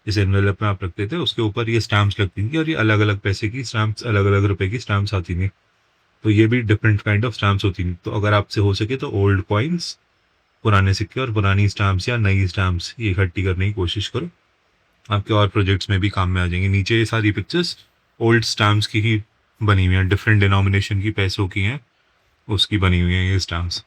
जिस एनवेलप में आप रखते थे उसके ऊपर ये स्टैम्प्स लगती थी और ये अलग अलग पैसे की स्टैम्प्स, अलग अलग रुपए की स्टैम्प्स आती थी। तो ये भी डिफरेंट काइंड ऑफ स्टैम्प्स होती थी। तो अगर आपसे हो सके तो ओल्ड कॉइन्स, पुराने सिक्के और पुरानी स्टैम्प्स या नई स्टैम्प्स ये इकट्ठी करने की कोशिश करो, आपके और प्रोजेक्ट्स में भी काम में आ जाएंगे। नीचे ये सारी पिक्चर्स ओल्ड स्टैम्प्स की ही बनी हुई हैं, डिफरेंट डिनोमिनेशन की पैसों की हैं, उसकी बनी हुई हैं ये स्टैम्प्स।